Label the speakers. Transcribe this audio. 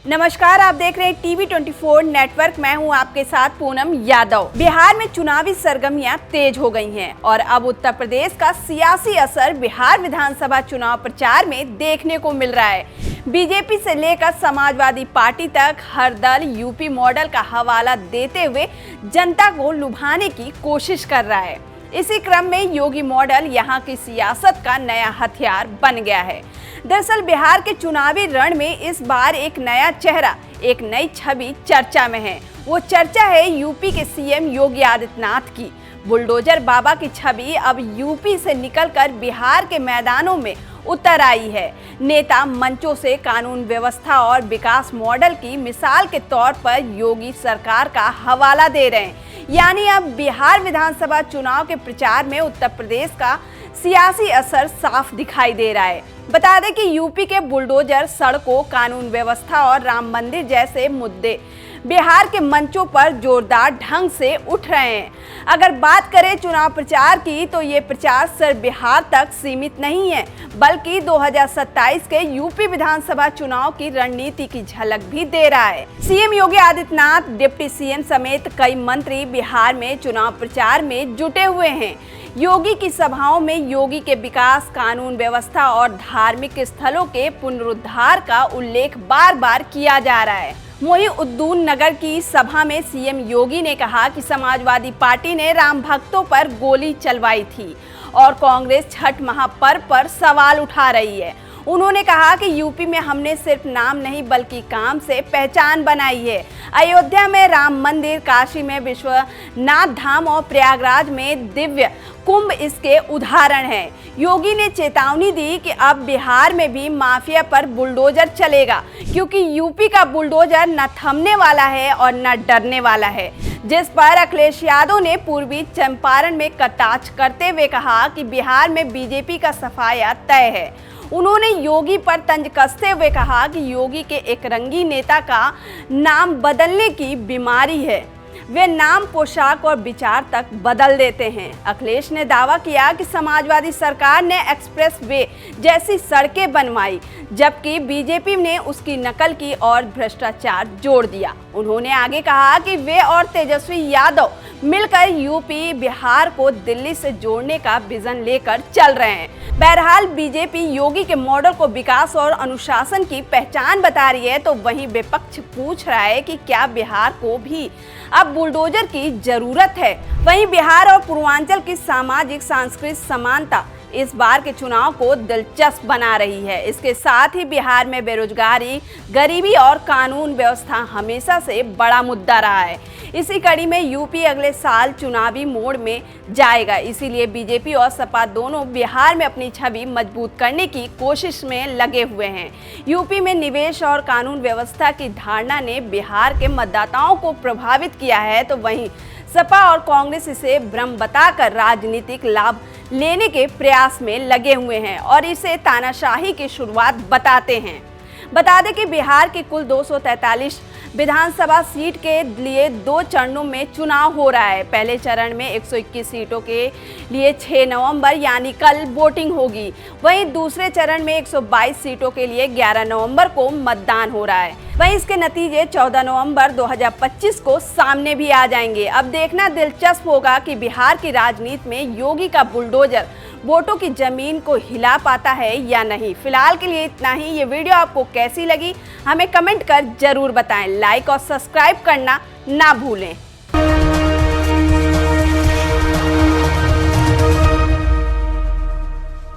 Speaker 1: नमस्कार, आप देख रहे हैं टीवी 24 नेटवर्क। मैं हूं आपके साथ पूनम यादव। बिहार में चुनावी सरगर्मियां तेज हो गई हैं और अब उत्तर प्रदेश का सियासी असर बिहार विधानसभा चुनाव प्रचार में देखने को मिल रहा है। बीजेपी से लेकर समाजवादी पार्टी तक हर दल यूपी मॉडल का हवाला देते हुए जनता को लुभाने की कोशिश कर रहा है। इसी क्रम में योगी मॉडल यहां की सियासत का नया हथियार बन गया है। दरअसल बिहार के चुनावी रण में इस बार एक नया चेहरा, एक नई छवि चर्चा में है। वो चर्चा है यूपी के सीएम योगी आदित्यनाथ की। बुलडोजर बाबा की छवि अब यूपी से निकलकर बिहार के मैदानों में उतर आई है। नेता मंचों से कानून व्यवस्था और विकास मॉडल की मिसाल के तौर पर योगी सरकार का हवाला दे रहे हैं। यानी अब बिहार विधानसभा चुनाव के प्रचार में उत्तर प्रदेश का सियासी असर साफ दिखाई दे रहा है। बता दें कि यूपी के बुलडोजर, सड़कों, कानून व्यवस्था और राम मंदिर जैसे मुद्दे बिहार के मंचों पर जोरदार ढंग से उठ रहे हैं। अगर बात करें चुनाव प्रचार की, तो ये प्रचार सिर्फ बिहार तक सीमित नहीं है, बल्कि 2027 के यूपी विधानसभा चुनाव की रणनीति की झलक भी दे रहा है। CM Yogi Adityanath, deputy CM समेत कई मंत्री बिहार में चुनाव प्रचार में जुटे हुए हैं। योगी की सभाओं में योगी के विकास, कानून व्यवस्था और धार्मिक स्थलों के पुनरुद्धार का उल्लेख बार बार किया जा रहा है। मोहिउद्दीन नगर की सभा में सीएम योगी ने कहा कि समाजवादी पार्टी ने राम भक्तों पर गोली चलवाई थी और कांग्रेस छठ महापर्व पर सवाल उठा रही है। उन्होंने कहा कि यूपी में हमने सिर्फ नाम नहीं बल्कि काम से पहचान बनाई है। अयोध्या में राम मंदिर, काशी में विश्वनाथ धाम और प्रयागराज में दिव्य कुंभ इसके उदाहरण हैं। योगी ने चेतावनी दी कि अब बिहार में भी माफिया पर बुलडोजर चलेगा, क्योंकि यूपी का बुलडोजर न थमने वाला है और न डरने वाला है। जिस पर अखिलेश यादव ने पूर्वी चंपारण में कटाक्ष करते हुए कहा कि बिहार में बीजेपी का सफाया तय है। उन्होंने योगी पर तंज कसते हुए कहा कि योगी के एक रंगी नेता का नाम बदलने की बीमारी है। वे नाम, पोशाक और विचार तक बदल देते हैं। अखिलेश ने दावा किया कि समाजवादी सरकार ने एक्सप्रेस वे जैसी सड़कें बनवाई, जबकि बीजेपी ने उसकी नकल की और भ्रष्टाचार जोड़ दिया। उन्होंने आगे कहा कि वे और तेजस्वी यादव मिलकर यूपी, बिहार को दिल्ली से जोड़ने का विजन लेकर चल रहे हैं। बहरहाल बीजेपी योगी के मॉडल को विकास और अनुशासन की पहचान बता रही है, तो वहीं विपक्ष पूछ रहा है कि क्या बिहार को भी अब बुलडोजर की जरूरत है। वहीं बिहार और पूर्वांचल की सामाजिक सांस्कृतिक समानता इस बार के चुनाव को दिलचस्प बना रही है। इसके साथ ही बिहार में बेरोजगारी, गरीबी और कानून व्यवस्था हमेशा से बड़ा मुद्दा रहा है। इसी कड़ी में यूपी अगले साल चुनावी मोड़ में जाएगा, इसीलिए बीजेपी और सपा दोनों बिहार में अपनी छवि मजबूत करने की कोशिश में लगे हुए हैं। यूपी में निवेश और कानून व्यवस्था की धारणा ने बिहार के मतदाताओं को प्रभावित किया है, तो वहीं सपा और कांग्रेस इसे भ्रम बताकर राजनीतिक लाभ लेने के प्रयास में लगे हुए हैं और इसे तानाशाही की शुरुआत बताते हैं। बता दें कि बिहार की कुल 243 विधानसभा सीट के लिए 2 चरणों में चुनाव हो रहा है। पहले चरण में 121 सीटों के लिए 6 नवंबर यानी कल वोटिंग होगी। वहीं दूसरे चरण में 122 सीटों के लिए 11 नवंबर को मतदान हो रहा है। वहीं इसके नतीजे 14 नवंबर 2025 को सामने भी आ जाएंगे। अब देखना दिलचस्प होगा कि बिहार की राजनीति में योगी का बुलडोजर वोटों की जमीन को हिला पाता है या नहीं। फिलहाल के लिए इतना ही। ये वीडियो आपको कैसी लगी हमें कमेंट कर जरूर बताएं। लाइक और सब्सक्राइब करना ना भूलें।